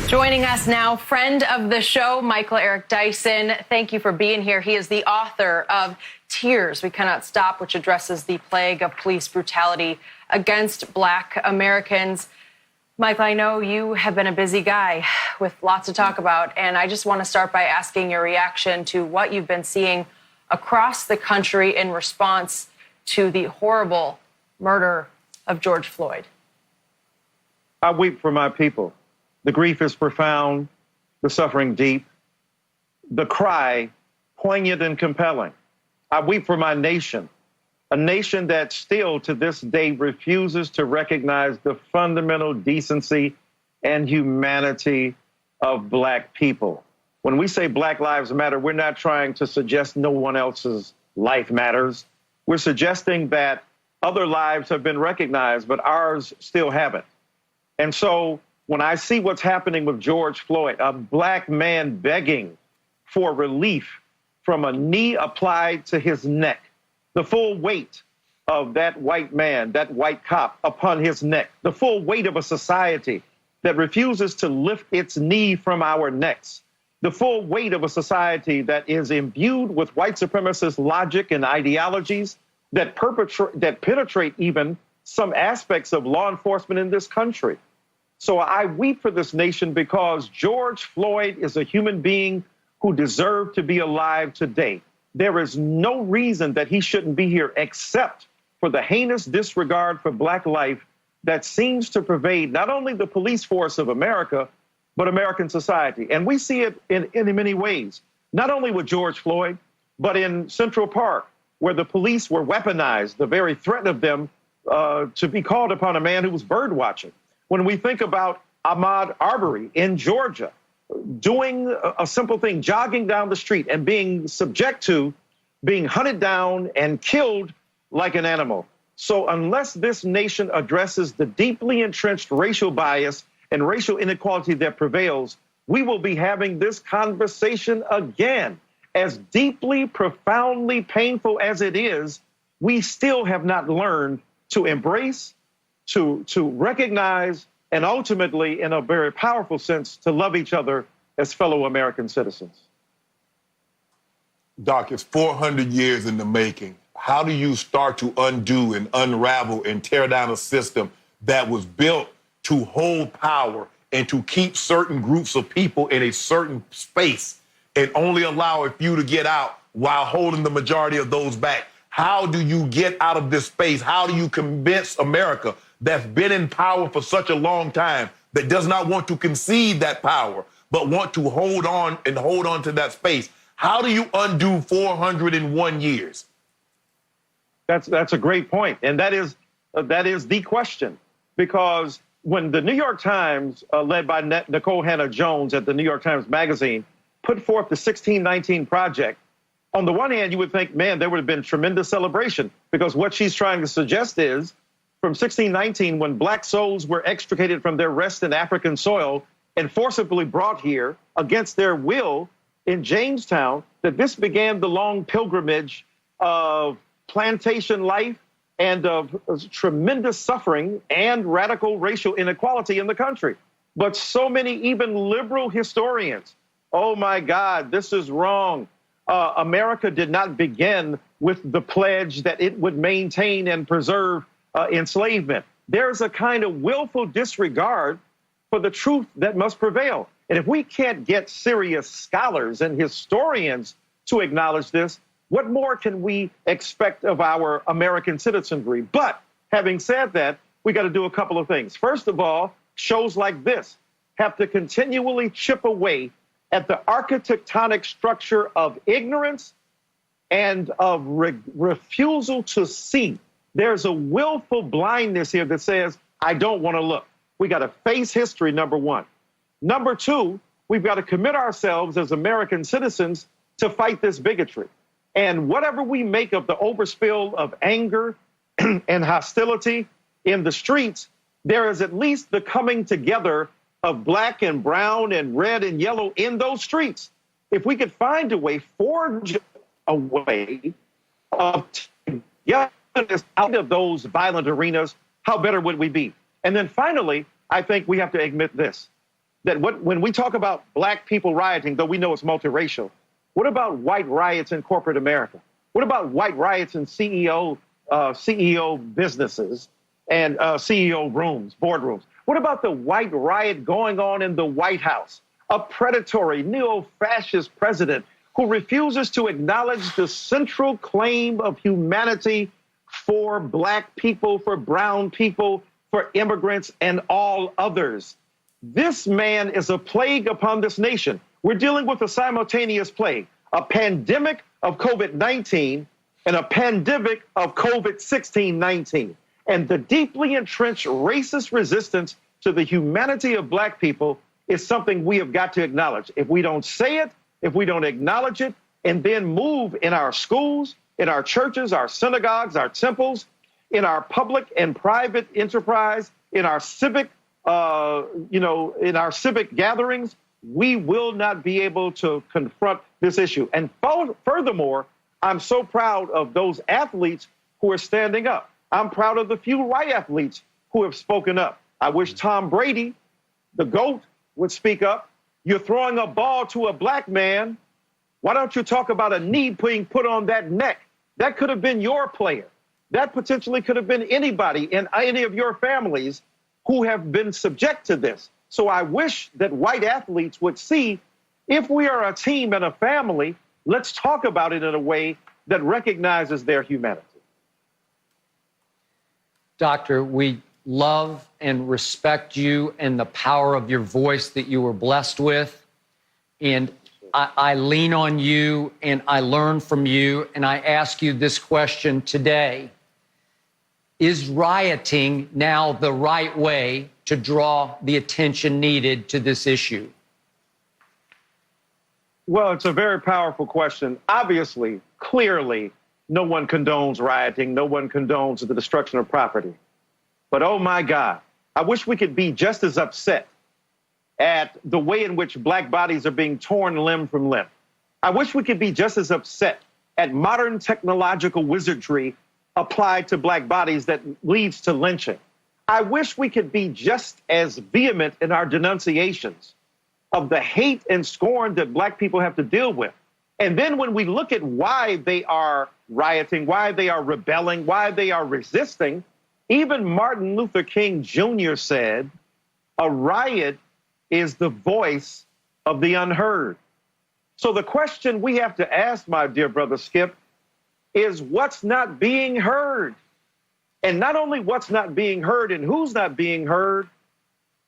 Joining us now, friend of the show, Michael Eric Dyson. Thank you for being here. He is the author of Tears, We Cannot Stop, which addresses the plague of police brutality against Black Americans. Michael, I know you have been a busy guy with lots to talk about, and I just want to start by asking your reaction to what you've been seeing across the country in response to the horrible murder of George Floyd. I weep for my people. The grief is profound, the suffering deep, the cry poignant and compelling. I weep for my nation, a nation that still to this day refuses to recognize the fundamental decency and humanity of Black people. When we say Black Lives Matter, we're not trying to suggest no one else's life matters. We're suggesting that other lives have been recognized, but ours still haven't. And so when I see what's happening with George Floyd, a Black man begging for relief from a knee applied to his neck, the full weight of that white man, that white cop upon his neck, the full weight of a society that refuses to lift its knee from our necks, the full weight of a society that is imbued with white supremacist logic and ideologies that penetrate even some aspects of law enforcement in this country. So I weep for this nation because George Floyd is a human being who deserved to be alive today. There is no reason that he shouldn't be here except for the heinous disregard for Black life that seems to pervade not only the police force of America, but American society. And we see it in many ways, not only with George Floyd, but in Central Park, where the police were weaponized, the very threat of them to be called upon a man who was bird watching. When we think about Ahmaud Arbery in Georgia, doing a simple thing, jogging down the street and being subject to being hunted down and killed like an animal. So unless this nation addresses the deeply entrenched racial bias and racial inequality that prevails, we will be having this conversation again. As deeply, profoundly painful as it is, we still have not learned to embrace, to recognize, and ultimately, in a very powerful sense, to love each other as fellow American citizens. Doc, it's 400 years in the making. How do you start to undo and unravel and tear down a system that was built to hold power and to keep certain groups of people in a certain space and only allow a few to get out while holding the majority of those back? How do you get out of this space? How do you convince America that's been in power for such a long time, that does not want to concede that power, but want to hold on to that space? How do you undo 401 years? That's a great point. And that is the question, because when the New York Times, led by Nicole Hannah-Jones at the New York Times Magazine, put forth the 1619 Project, on the one hand, you would think, man, there would have been tremendous celebration, because what she's trying to suggest is from 1619, when Black souls were extricated from their rest in African soil and forcibly brought here against their will in Jamestown, that this began the long pilgrimage of plantation life and of tremendous suffering and radical racial inequality in the country. But so many, even liberal historians, oh my God, this is wrong. America did not begin with the pledge that it would maintain and preserve enslavement. There's a kind of willful disregard for the truth that must prevail. And if we can't get serious scholars and historians to acknowledge this, what more can we expect of our American citizenry? But having said that, we got to do a couple of things. First of all, shows like this have to continually chip away at the architectonic structure of ignorance and of refusal to see. There's a willful blindness here that says, I don't want to look. We got to face history, number one. Number two, we've got to commit ourselves as American citizens to fight this bigotry. And whatever we make of the overspill of anger and hostility in the streets, there is at least the coming together of black and brown and red and yellow in those streets. If we could find a way, forge a way of togetherness out of those violent arenas, how better would we be? And then finally, I think we have to admit this. that when we talk about black people rioting, though we know it's multiracial, what about white riots in corporate America? What about white riots in CEO businesses and CEO rooms, boardrooms? What about the white riot going on in the White House? A predatory neo-fascist president who refuses to acknowledge the central claim of humanity for black people, for brown people, for immigrants, and all others. This man is a plague upon this nation. We're dealing with a simultaneous plague, a pandemic of COVID-19 and a pandemic of COVID-16-19. And the deeply entrenched racist resistance to the humanity of black people is something we have got to acknowledge. If we don't say it, if we don't acknowledge it, and then move in our schools, in our churches, our synagogues, our temples, in our public and private enterprise, in our civic, in our civic gatherings, we will not be able to confront this issue. And furthermore, I'm so proud of those athletes who are standing up. I'm proud of the few white athletes who have spoken up. I wish Tom Brady, the GOAT, would speak up. You're throwing a ball to a black man. Why don't you talk about a knee being put on that neck? That could have been your player. That potentially could have been anybody in any of your families who have been subject to this. So I wish that white athletes would see, if we are a team and a family, let's talk about it in a way that recognizes their humanity. Doctor, we love and respect you and the power of your voice that you were blessed with. And I lean on you and I learn from you. And I ask you this question today. Is rioting now the right way to draw the attention needed to this issue? Well, it's a very powerful question. Obviously, clearly, no one condones rioting. No one condones the destruction of property. But oh my God, I wish we could be just as upset at the way in which black bodies are being torn limb from limb. I wish we could be just as upset at modern technological wizardry applied to black bodies that leads to lynching. I wish we could be just as vehement in our denunciations of the hate and scorn that black people have to deal with. And then when we look at why they are rioting, why they are rebelling, why they are resisting, even Martin Luther King Jr. said, a riot is the voice of the unheard. So the question we have to ask, my dear brother Skip, is what's not being heard? And not only what's not being heard and who's not being heard,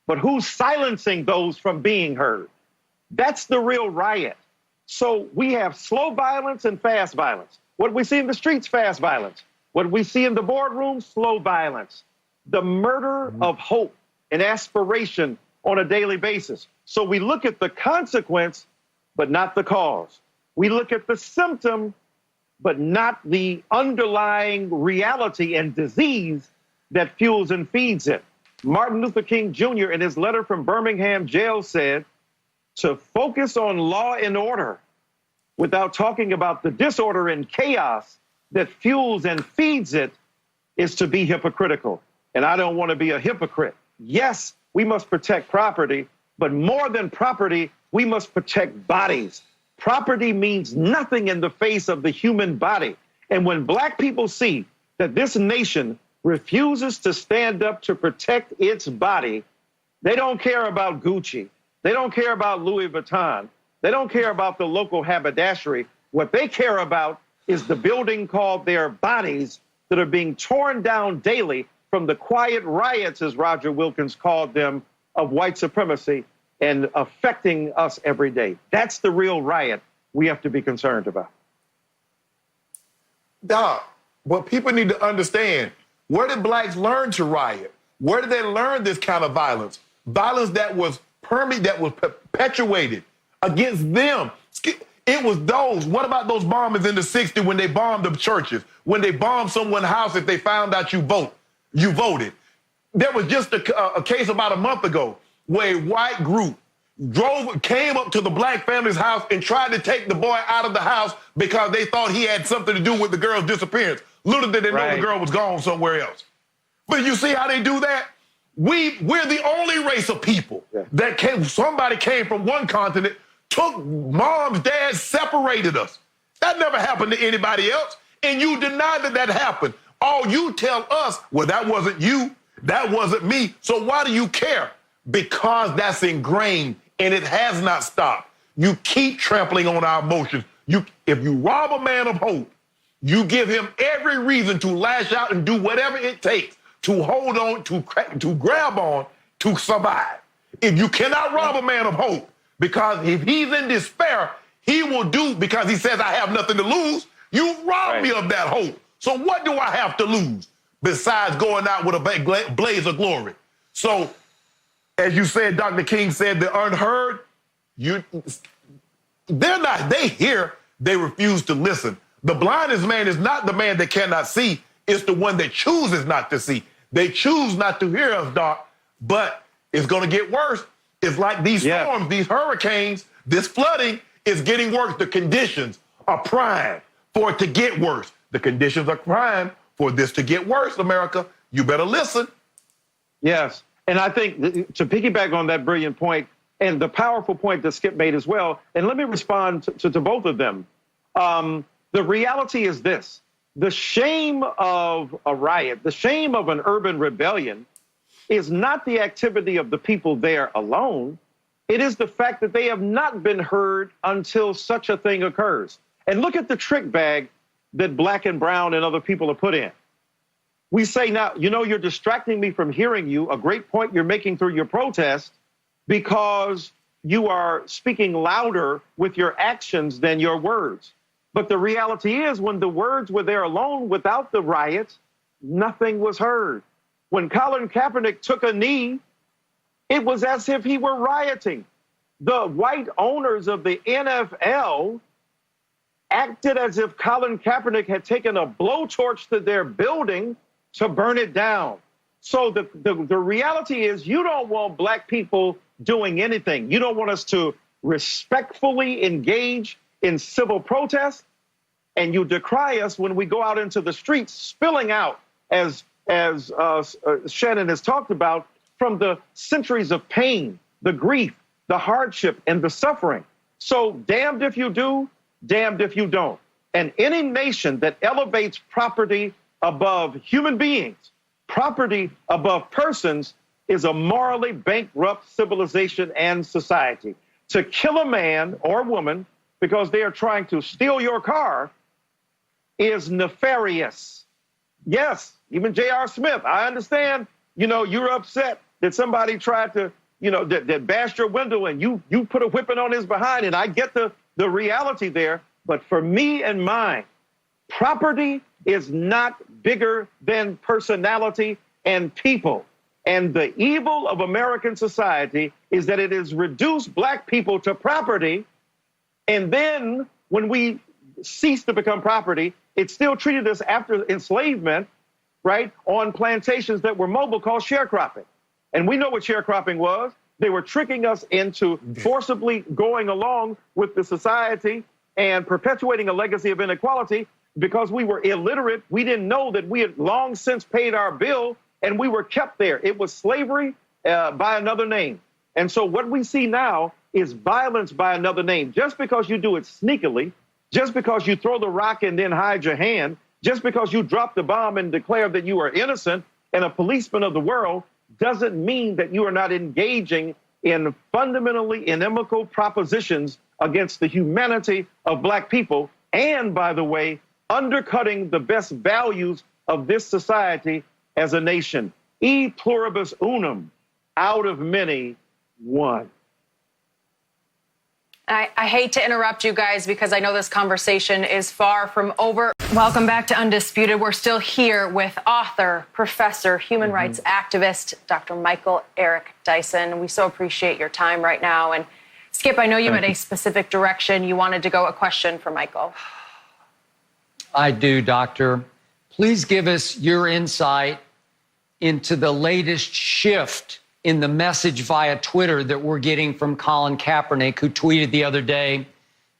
but who's silencing those from being heard. That's the real riot. So we have slow violence and fast violence. What we see in the streets, fast violence. What we see in the boardroom, slow violence. The murder of hope and aspiration on a daily basis. So we look at the consequence, but not the cause. We look at the symptom, but not the underlying reality and disease that fuels and feeds it. Martin Luther King Jr. in his letter from Birmingham jail said, to focus on law and order without talking about the disorder and chaos that fuels and feeds it is to be hypocritical. And I don't want to be a hypocrite. Yes, we must protect property, but more than property, we must protect bodies. Property means nothing in the face of the human body. And when black people see that this nation refuses to stand up to protect its body, they don't care about Gucci. They don't care about Louis Vuitton. They don't care about the local haberdashery. What they care about is the building called their bodies that are being torn down daily from the quiet riots, as Roger Wilkins called them, of white supremacy and affecting us every day. That's the real riot we have to be concerned about. Doc, what people need to understand, where did blacks learn to riot? Where did they learn this kind of violence? Violence that was perpetuated against them. It was those. What about those bombers in the 60s when they bombed the churches? When they bombed someone's house if they found out you voted? There was just a case about a month ago where a white group came up to the black family's house and tried to take the boy out of the house because they thought he had something to do with the girl's disappearance. Little did they know the girl was gone somewhere else. But you see how they do that? We're the only race of people that somebody came from one continent, took moms, dads, separated us. That never happened to anybody else. And you deny that happened. All you tell us, well, that wasn't you, that wasn't me. So why do you care? Because that's ingrained and it has not stopped. You keep trampling on our emotions. If you rob a man of hope, you give him every reason to lash out and do whatever it takes to hold on, to grab on, to survive. If you cannot rob a man of hope, because if he's in despair, he will do, because he says, I have nothing to lose, you rob me of that hope. So what do I have to lose besides going out with a blaze of glory? So, as you said, Dr. King said, the unheard, they hear, they refuse to listen. The blindest man is not the man that cannot see, it's the one that chooses not to see. They choose not to hear us, Doc, but it's going to get worse. It's like these storms, these hurricanes, this flooding is getting worse. The conditions are prime for it to get worse. The conditions are prime for this to get worse, America. You better listen. Yes. And I think to piggyback on that brilliant point and the powerful point that Skip made as well, and let me respond to both of them. The reality is this. The shame of a riot, the shame of an urban rebellion is not the activity of the people there alone. It is the fact that they have not been heard until such a thing occurs. And look at the trick bag that Black and Brown and other people are put in. We say now, you're distracting me from hearing you, a great point you're making through your protest, because you are speaking louder with your actions than your words. But the reality is, when the words were there alone without the riot, nothing was heard. When Colin Kaepernick took a knee, it was as if he were rioting. The white owners of the NFL acted as if Colin Kaepernick had taken a blowtorch to their building to burn it down. So the reality is, you don't want Black people doing anything. You don't want us to respectfully engage in civil protest, and you decry us when we go out into the streets, spilling out, as Shannon has talked about, from the centuries of pain, the grief, the hardship, and the suffering. So damned if you do, damned if you don't. And any nation that elevates property above human beings, property above persons, is a morally bankrupt civilization and society. To kill a man or woman because they are trying to steal your car is nefarious. Yes, even J.R. Smith, I understand, you're upset that somebody tried to, that bashed your window and you put a whipping on his behind, and I get the reality there. But for me and mine, property is not bigger than personality and people. And the evil of American society is that it has reduced Black people to property. And then when we cease to become property, it still treated us after enslavement, right, on plantations that were mobile, called sharecropping. And we know what sharecropping was. They were tricking us into forcibly going along with the society and perpetuating a legacy of inequality. Because we were illiterate, we didn't know that we had long since paid our bill, and we were kept there. It was slavery by another name. And so what we see now is violence by another name. Just because you do it sneakily, just because you throw the rock and then hide your hand, just because you drop the bomb and declare that you are innocent and a policeman of the world, doesn't mean that you are not engaging in fundamentally inimical propositions against the humanity of Black people. And, by the way, undercutting the best values of this society as a nation. E pluribus unum, out of many, one. I hate to interrupt you guys because I know this conversation is far from over. Welcome back to Undisputed. We're still here with author, professor, human rights activist, Dr. Michael Eric Dyson. We so appreciate your time right now. And Skip, I know you had a specific direction you wanted to go. A question for Michael. I do, Doctor. Please give us your insight into the latest shift in the message via Twitter that we're getting from Colin Kaepernick, who tweeted the other day,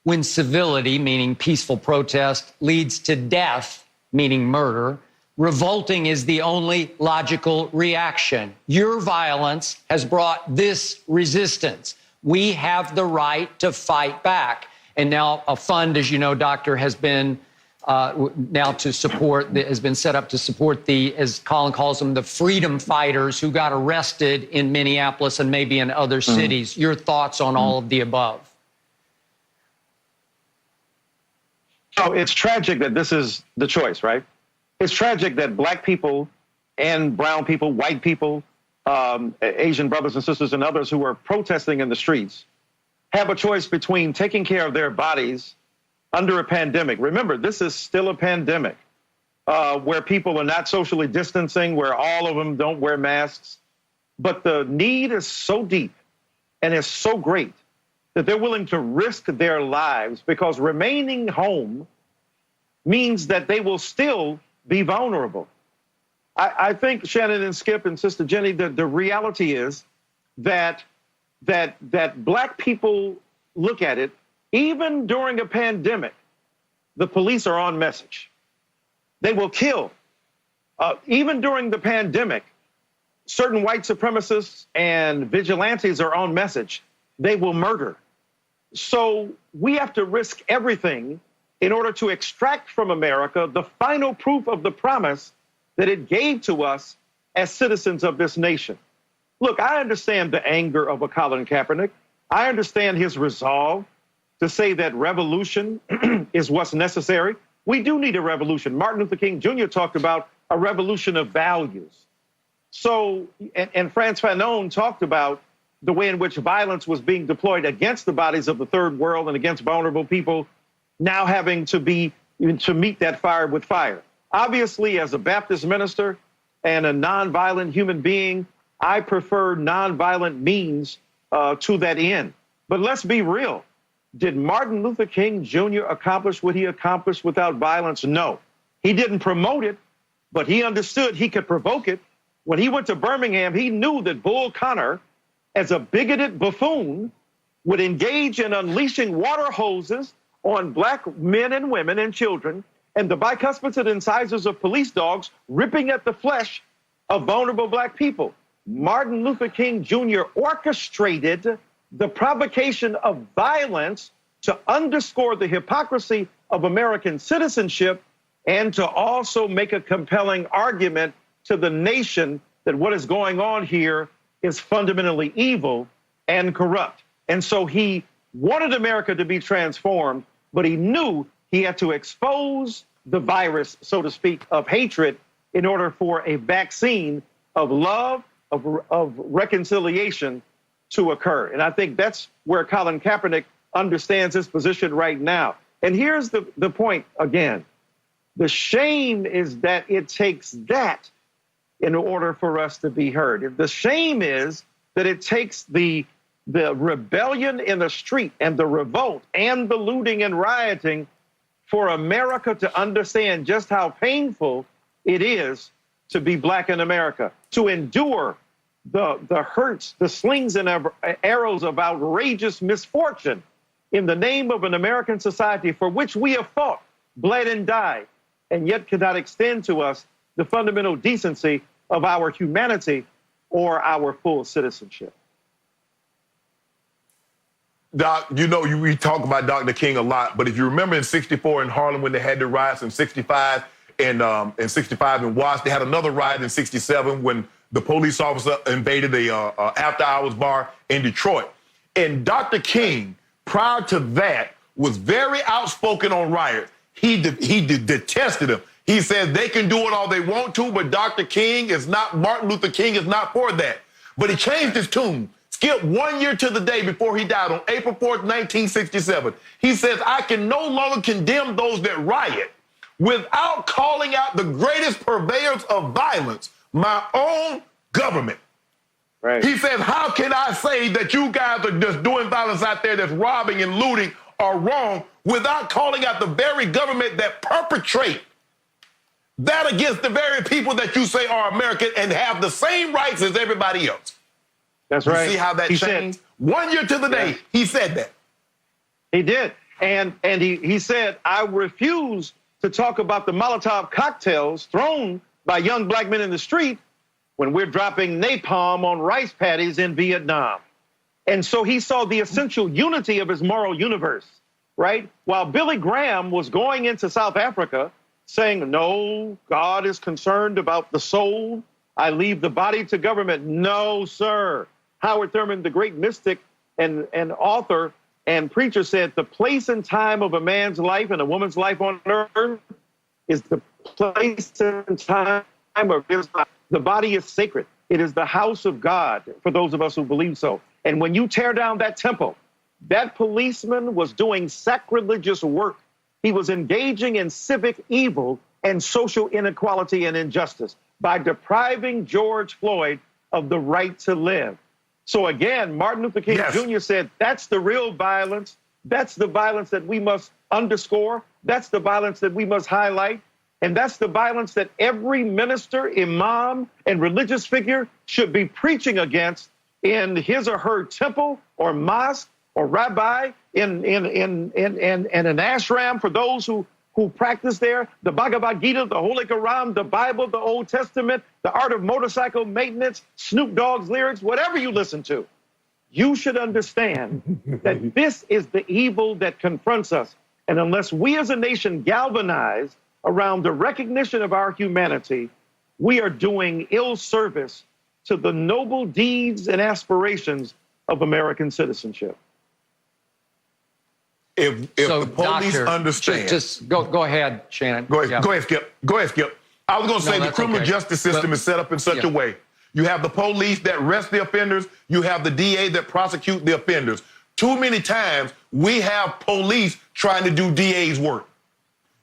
when civility, meaning peaceful protest, leads to death, meaning murder, Revolting is the only logical reaction. Your violence has brought this resistance. We have the right to fight back. And now a fund, as you know, Doctor, has been has been set up to support the, as Colin calls them, the freedom fighters who got arrested in Minneapolis and maybe in other cities. Your thoughts on all of the above? So it's tragic that this is the choice, right? It's tragic that black people and brown people, white people, Asian brothers and sisters and others who are protesting in the streets have a choice between taking care of their bodies under a pandemic. Remember, this is still a pandemic where people are not socially distancing, where all of them don't wear masks. But the need is so deep and is so great that they're willing to risk their lives, because remaining home means that they will still be vulnerable. I think, Shannon and Skip and Sister Jenny, the reality is that black people look at it, even during a pandemic, the police are on message. They will kill. Even during the pandemic, certain white supremacists and vigilantes are on message. They will murder. So we have to risk everything in order to extract from America the final proof of the promise that it gave to us as citizens of this nation. Look, I understand the anger of a Colin Kaepernick. I understand his resolve to say that revolution is what's necessary. We do need a revolution. Martin Luther King Jr. talked about a revolution of values. So, and Frantz Fanon talked about the way in which violence was being deployed against the bodies of the third world and against vulnerable people, now having to meet that fire with fire. Obviously, as a Baptist minister and a nonviolent human being, I prefer nonviolent means to that end. But let's be real. Did Martin Luther King Jr. accomplish what he accomplished without violence? No. He didn't promote it, but he understood he could provoke it. When he went to Birmingham, he knew that Bull Connor, as a bigoted buffoon, would engage in unleashing water hoses on black men and women and children, and the bicuspids and incisors of police dogs ripping at the flesh of vulnerable black people. Martin Luther King Jr. orchestrated the provocation of violence to underscore the hypocrisy of American citizenship and to also make a compelling argument to the nation that what is going on here is fundamentally evil and corrupt. And so he wanted America to be transformed, but he knew he had to expose the virus, so to speak, of hatred in order for a vaccine of love, of reconciliation to occur. And I think that's where Colin Kaepernick understands his position right now. And here's the point again. The shame is that it takes that in order for us to be heard. The shame is that it takes the rebellion in the street and the revolt and the looting and rioting for America to understand just how painful it is to be black in America, to endure the hurts, the slings and arrows of outrageous misfortune in the name of an American society for which we have fought, bled, and died, and yet cannot extend to us the fundamental decency of our humanity or our full citizenship. Doc, you know, we talk about Dr. King a lot, but if you remember in '64 in Harlem when they had the riots, in '65 in Watts, they had another riot in '67 when the police officer invaded the after-hours bar in Detroit. And Dr. King, prior to that, was very outspoken on riots. He detested them. He said they can do it all they want to, but Dr. King is not, Martin Luther King is not for that. But he changed his tune. Skip 1 year to the day before he died on April 4th, 1967. He says, I can no longer condemn those that riot without calling out the greatest purveyors of violence, my own government. Right. He says, how can I say that you guys are just doing violence out there that's robbing and looting are wrong without calling out the very government that perpetrate that against the very people that you say are American and have the same rights as everybody else? That's right. You see how that changed? 1 year to the day, he said that. He did. And he said, I refuse to talk about the Molotov cocktails thrown by young black men in the street when we're dropping napalm on rice paddies in Vietnam. And so he saw the essential unity of his moral universe, right? While Billy Graham was going into South Africa saying, no, God is concerned about the soul. I leave the body to government. No, sir. Howard Thurman, the great mystic and author and preacher, said the place and time of a man's life and a woman's life on earth is the place and time of his life. The body is sacred. It is the house of God for those of us who believe so. And when you tear down that temple, that policeman was doing sacrilegious work. He was engaging in civic evil and social inequality and injustice by depriving George Floyd of the right to live. So again, Martin Luther King Jr. said, that's the real violence. That's the violence that we must underscore. That's the violence that we must highlight. And that's the violence that every minister, imam, and religious figure should be preaching against in his or her temple or mosque or rabbi, in an ashram for those who practice there, the Bhagavad Gita, the Holy Quran, the Bible, the Old Testament, the art of motorcycle maintenance, Snoop Dogg's lyrics, whatever you listen to. You should understand that this is the evil that confronts us. And unless we as a nation galvanize around the recognition of our humanity, we are doing ill service to the noble deeds and aspirations of American citizenship. If So, the police Doctor, understand. Just go ahead, Shannon. Go ahead, Yeah. go ahead, Skip. Go ahead, Skip. I was going to say the that's criminal okay. justice system is set up in such a way. You have the police that arrest the offenders. You have the DA that prosecute the offenders. Too many times we have police trying to do DA's work.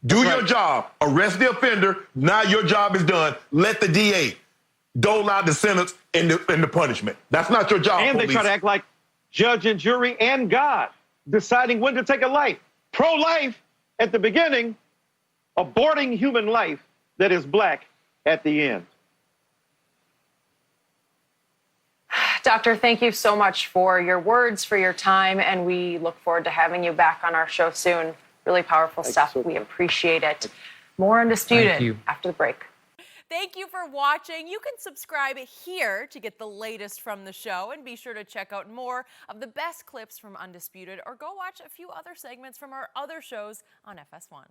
Do your job, arrest the offender. Now your job is done. Let the DA dole out the sentence and the punishment. That's not your job, And police. they try to act like judge and jury and God, deciding when to take a life. Pro-life at the beginning, aborting human life that is black at the end. Doctor, thank you so much for your words, for your time, and we look forward to having you back on our show soon. Really powerful stuff. We appreciate it. More Undisputed after the break. Thank you for watching. You can subscribe here to get the latest from the show, and be sure to check out more of the best clips from Undisputed, or go watch a few other segments from our other shows on FS1.